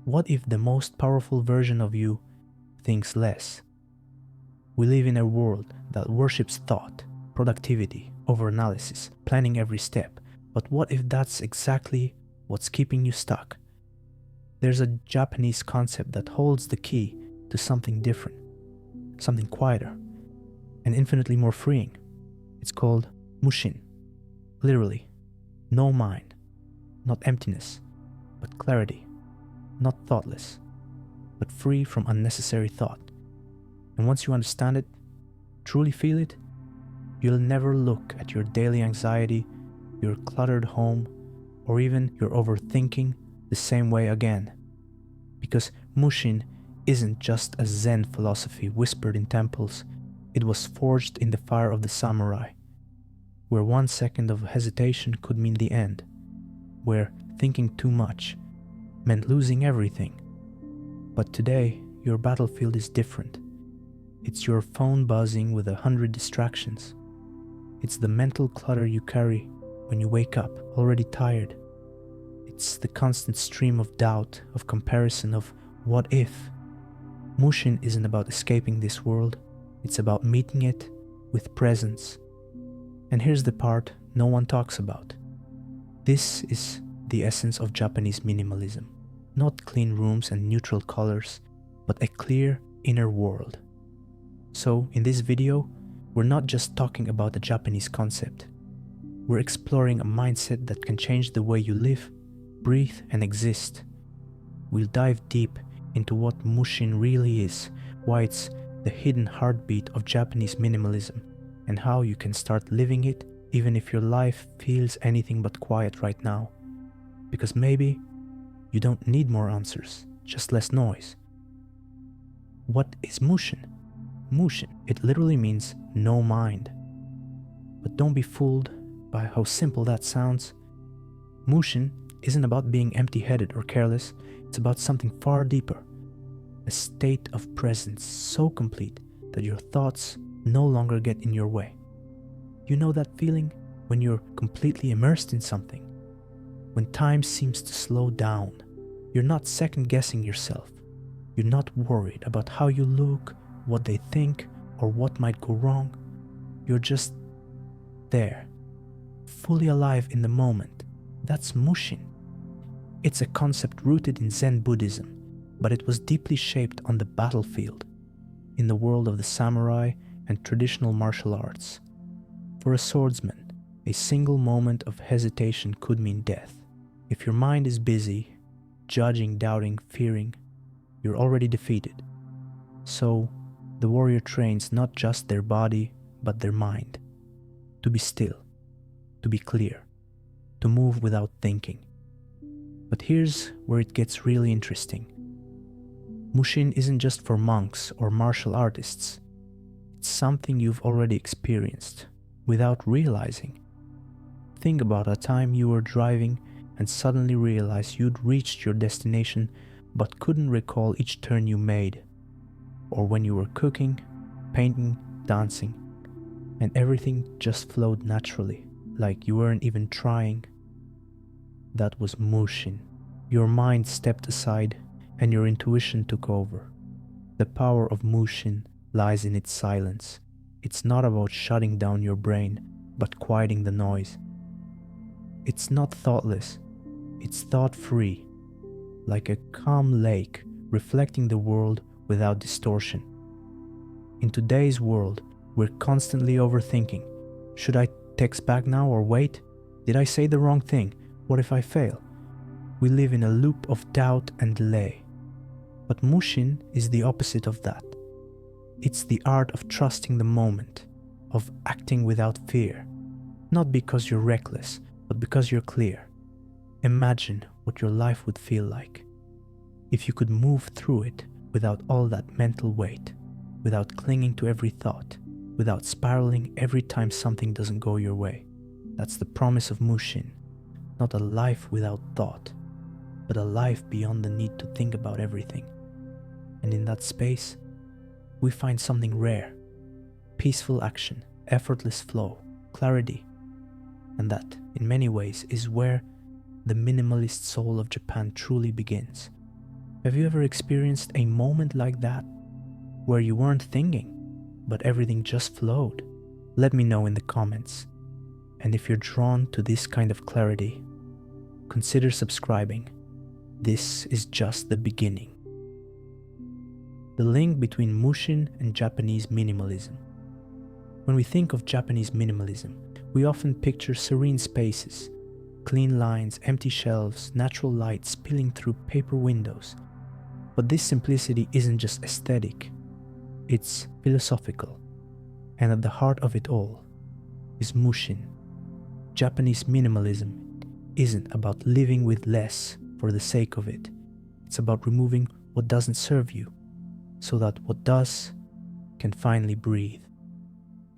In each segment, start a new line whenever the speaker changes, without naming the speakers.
What if the most powerful version of you thinks less? We live in a world that worships thought, productivity, overanalysis, planning every step. But what if that's exactly what's keeping you stuck? There's a Japanese concept that holds the key to something different, something quieter, and infinitely more freeing. It's called Mushin. Literally, no mind, not emptiness, but clarity. Not thoughtless, but free from unnecessary thought. And once you understand it, truly feel it, you'll never look at your daily anxiety, your cluttered home, or even your overthinking the same way again. Because Mushin isn't just a Zen philosophy whispered in temples, it was forged in the fire of the samurai, where 1 second of hesitation could mean the end, where thinking too much meant losing everything. But today, your battlefield is different. It's your phone buzzing with 100 distractions. It's the mental clutter you carry when you wake up, already tired. It's the constant stream of doubt, of comparison, of what if. Mushin isn't about escaping this world, it's about meeting it with presence. And here's the part no one talks about. This is the essence of Japanese minimalism. Not clean rooms and neutral colors, but a clear inner world. So in this video, we're not just talking about a Japanese concept. We're exploring a mindset that can change the way you live, breathe, and exist. We'll dive deep into what Mushin really is, why it's the hidden heartbeat of Japanese minimalism, and how you can start living it even if your life feels anything but quiet right now. Because maybe you don't need more answers, just less noise. What is Mushin? Mushin, it literally means no mind. But don't be fooled by how simple that sounds. Mushin isn't about being empty-headed or careless, it's about something far deeper. A state of presence so complete that your thoughts no longer get in your way. You know that feeling when you're completely immersed in something? When time seems to slow down, you're not second-guessing yourself. You're not worried about how you look, what they think, or what might go wrong. You're just there, fully alive in the moment. That's Mushin. It's a concept rooted in Zen Buddhism, but it was deeply shaped on the battlefield, in the world of the samurai and traditional martial arts. For a swordsman, a single moment of hesitation could mean death. If your mind is busy, judging, doubting, fearing, you're already defeated. So, the warrior trains not just their body, but their mind. To be still, to be clear, to move without thinking. But here's where it gets really interesting. Mushin isn't just for monks or martial artists. It's something you've already experienced, without realizing. Think about a time you were driving and suddenly realized you'd reached your destination but couldn't recall each turn you made. Or when you were cooking, painting, dancing, and everything just flowed naturally, like you weren't even trying. That was Mushin. Your mind stepped aside and your intuition took over. The power of Mushin lies in its silence. It's not about shutting down your brain, but quieting the noise. It's not thoughtless, it's thought-free, like a calm lake reflecting the world without distortion. In today's world, we're constantly overthinking. Should I text back now or wait? Did I say the wrong thing? What if I fail? We live in a loop of doubt and delay. But Mushin is the opposite of that. It's the art of trusting the moment, of acting without fear. Not because you're reckless, but because you're clear. Imagine what your life would feel like if you could move through it without all that mental weight, without clinging to every thought, without spiraling every time something doesn't go your way. That's the promise of Mushin. Not a life without thought, but a life beyond the need to think about everything. And in that space, we find something rare: peaceful action, effortless flow, clarity. And that, in many ways, is where the minimalist soul of Japan truly begins. Have you ever experienced a moment like that, where you weren't thinking, but everything just flowed? Let me know in the comments. And if you're drawn to this kind of clarity, consider subscribing. This is just the beginning. The link between Mushin and Japanese minimalism. When we think of Japanese minimalism, we often picture serene spaces, clean lines, empty shelves, natural light spilling through paper windows. But this simplicity isn't just aesthetic, it's philosophical. And at the heart of it all is Mushin. Japanese minimalism isn't about living with less for the sake of it. It's about removing what doesn't serve you, so that what does can finally breathe.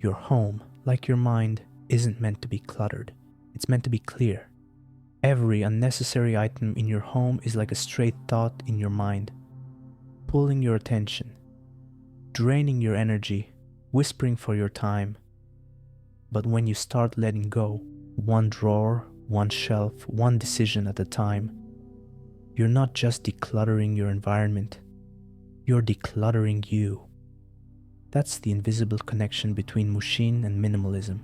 Your home, like your mind, isn't meant to be cluttered. It's meant to be clear. Every unnecessary item in your home is like a stray thought in your mind, pulling your attention, draining your energy, whispering for your time. But when you start letting go, one drawer, one shelf, one decision at a time, you're not just decluttering your environment, you're decluttering you. That's the invisible connection between Mushin and minimalism.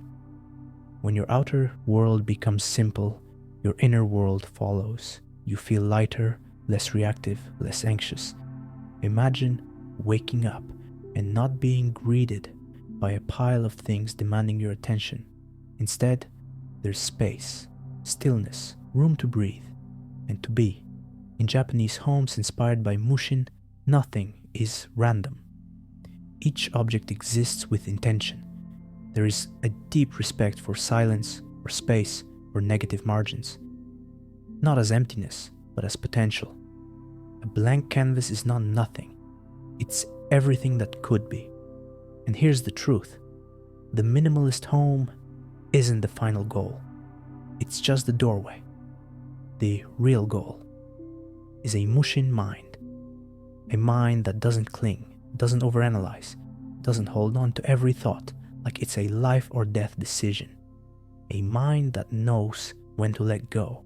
When your outer world becomes simple, your inner world follows. You feel lighter, less reactive, less anxious. Imagine waking up and not being greeted by a pile of things demanding your attention. Instead, there's space, stillness, room to breathe, and to be. In Japanese homes inspired by Mushin, nothing is random. Each object exists with intention. There is a deep respect for silence, or space, or negative margins. Not as emptiness, but as potential. A blank canvas is not nothing. It's everything that could be. And here's the truth. The minimalist home isn't the final goal. It's just the doorway. The real goal is a Mushin mind. A mind that doesn't cling, doesn't overanalyze, doesn't hold on to every thought like it's a life or death decision. A mind that knows when to let go.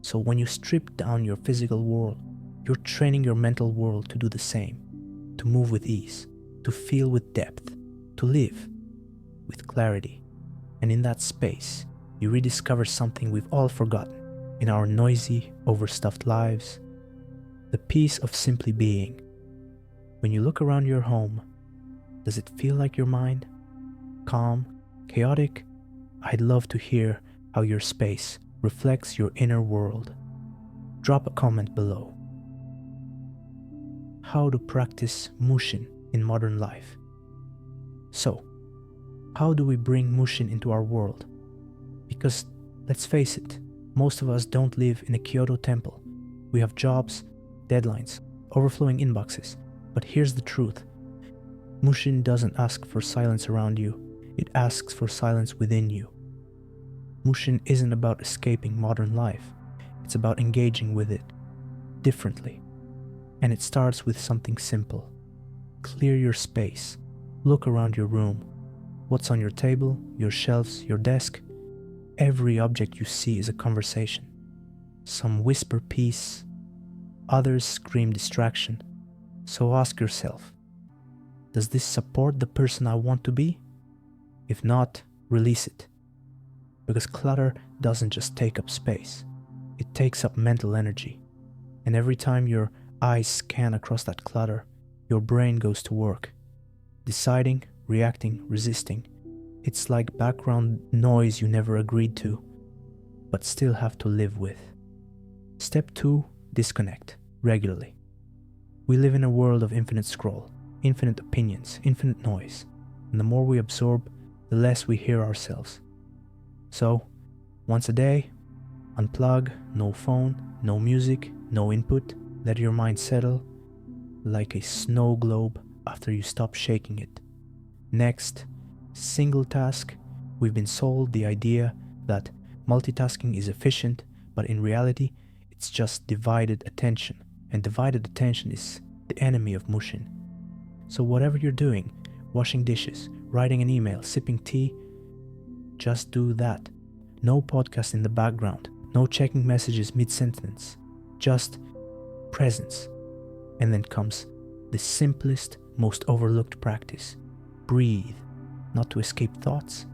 So when you strip down your physical world, you're training your mental world to do the same, to move with ease, to feel with depth, to live with clarity. And in that space, you rediscover something we've all forgotten in our noisy, overstuffed lives, the peace of simply being. When you look around your home, does it feel like your mind? Calm? Chaotic? I'd love to hear how your space reflects your inner world. Drop a comment below. How to practice Mushin in modern life. So, how do we bring Mushin into our world? Because, let's face it, most of us don't live in a Kyoto temple. We have jobs, deadlines, overflowing inboxes. But here's the truth. Mushin doesn't ask for silence around you. It asks for silence within you. Mushin isn't about escaping modern life. It's about engaging with it differently. And it starts with something simple. Clear your space. Look around your room. What's on your table, your shelves, your desk? Every object you see is a conversation. Some whisper peace, others scream distraction. So ask yourself, does this support the person I want to be? If not, release it. Because clutter doesn't just take up space, it takes up mental energy. And every time your eyes scan across that clutter, your brain goes to work. Deciding, reacting, resisting. It's like background noise you never agreed to, but still have to live with. Step 2, disconnect regularly. We live in a world of infinite scroll, infinite opinions, infinite noise, and the more we absorb, the less we hear ourselves. So, once a day, unplug, no phone, no music, no input, let your mind settle like a snow globe after you stop shaking it. Next, single task. We've been sold the idea that multitasking is efficient, but in reality, it's just divided attention. And divided attention is the enemy of Mushin. So whatever you're doing, washing dishes, writing an email, sipping tea, just do that. No podcast in the background, no checking messages mid-sentence, just presence. And then comes the simplest, most overlooked practice. Breathe, not to escape thoughts,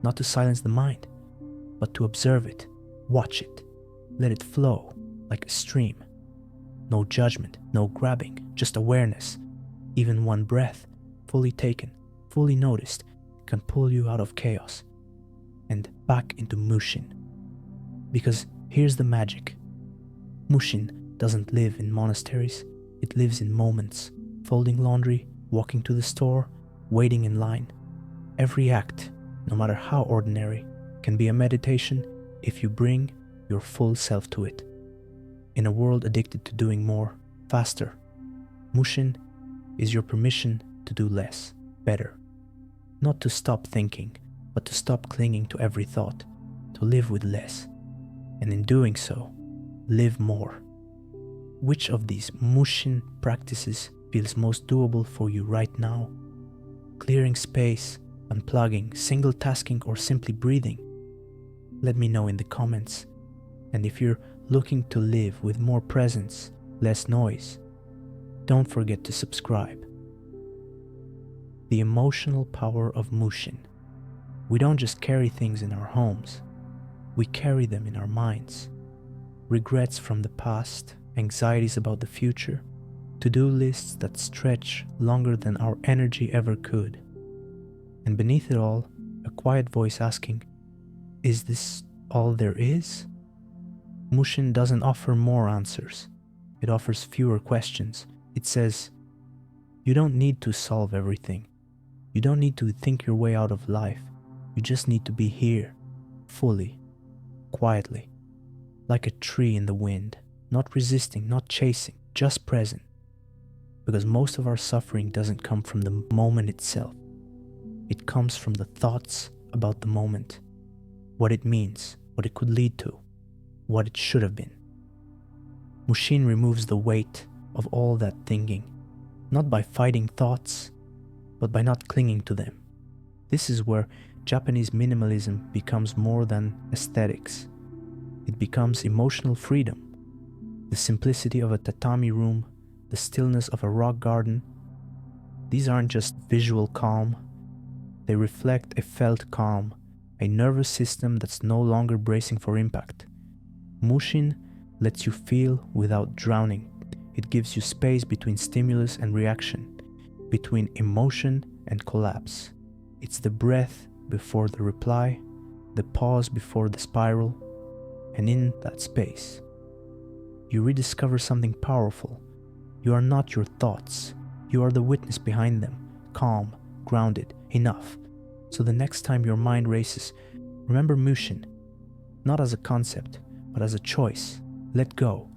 not to silence the mind, but to observe it, watch it, let it flow like a stream. No judgment, no grabbing, just awareness. Even one breath, fully taken, fully noticed, can pull you out of chaos and back into Mushin. Because here's the magic. Mushin doesn't live in monasteries, it lives in moments. Folding laundry, walking to the store, waiting in line. Every act, no matter how ordinary, can be a meditation if you bring your full self to it. In a world addicted to doing more, faster, Mushin is your permission to do less, better. Not to stop thinking, but to stop clinging to every thought, to live with less. And in doing so, live more. Which of these Mushin practices feels most doable for you right now? Clearing space, unplugging, single tasking, or simply breathing? Let me know in the comments. And if you're looking to live with more presence, less noise, don't forget to subscribe. The emotional power of Mushin. We don't just carry things in our homes, we carry them in our minds. Regrets from the past, anxieties about the future, to-do lists that stretch longer than our energy ever could. And beneath it all, a quiet voice asking, is this all there is? Mushin doesn't offer more answers. It offers fewer questions. It says, you don't need to solve everything. You don't need to think your way out of life. You just need to be here, fully, quietly, like a tree in the wind, not resisting, not chasing, just present. Because most of our suffering doesn't come from the moment itself. It comes from the thoughts about the moment, what it means, what it could lead to, what it should have been. Mushin removes the weight of all that thinking, not by fighting thoughts, but by not clinging to them. This is where Japanese minimalism becomes more than aesthetics. It becomes emotional freedom. The simplicity of a tatami room, the stillness of a rock garden, these aren't just visual calm. They reflect a felt calm, a nervous system that's no longer bracing for impact. Mushin lets you feel without drowning. It gives you space between stimulus and reaction, between emotion and collapse. It's the breath before the reply, the pause before the spiral, and in that space, you rediscover something powerful. You are not your thoughts. You are the witness behind them, calm, grounded, enough. So the next time your mind races, remember Mushin, not as a concept, but as a choice. Let go,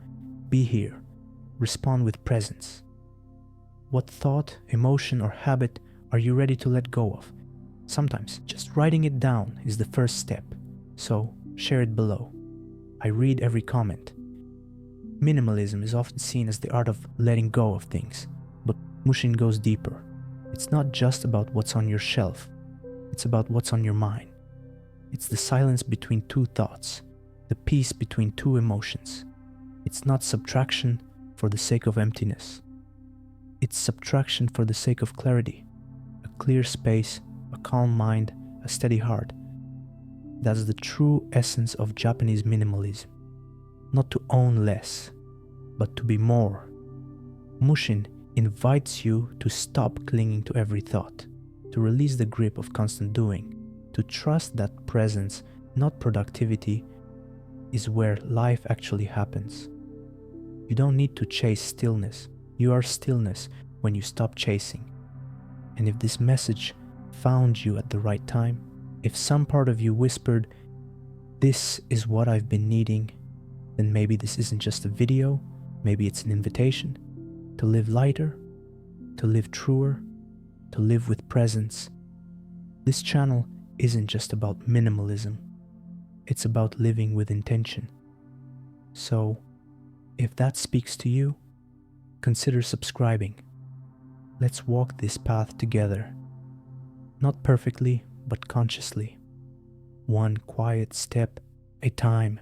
be here, respond with presence. What thought, emotion, or habit are you ready to let go of? Sometimes just writing it down is the first step, so share it below. I read every comment. Minimalism is often seen as the art of letting go of things, but Mushin goes deeper. It's not just about what's on your shelf, it's about what's on your mind. It's the silence between two thoughts, the peace between two emotions. It's not subtraction for the sake of emptiness. It's subtraction for the sake of clarity, a clear space, a calm mind, a steady heart. That's the true essence of Japanese minimalism. Not to own less, but to be more. Mushin invites you to stop clinging to every thought, to release the grip of constant doing, to trust that presence, not productivity, is where life actually happens. You don't need to chase stillness. You are stillness when you stop chasing. And if this message found you at the right time, if some part of you whispered, this is what I've been needing, then maybe this isn't just a video, maybe it's an invitation to live lighter, to live truer, to live with presence. This channel isn't just about minimalism, it's about living with intention. So, if that speaks to you, consider subscribing. Let's walk this path together. Not perfectly, but consciously. One quiet step at a time.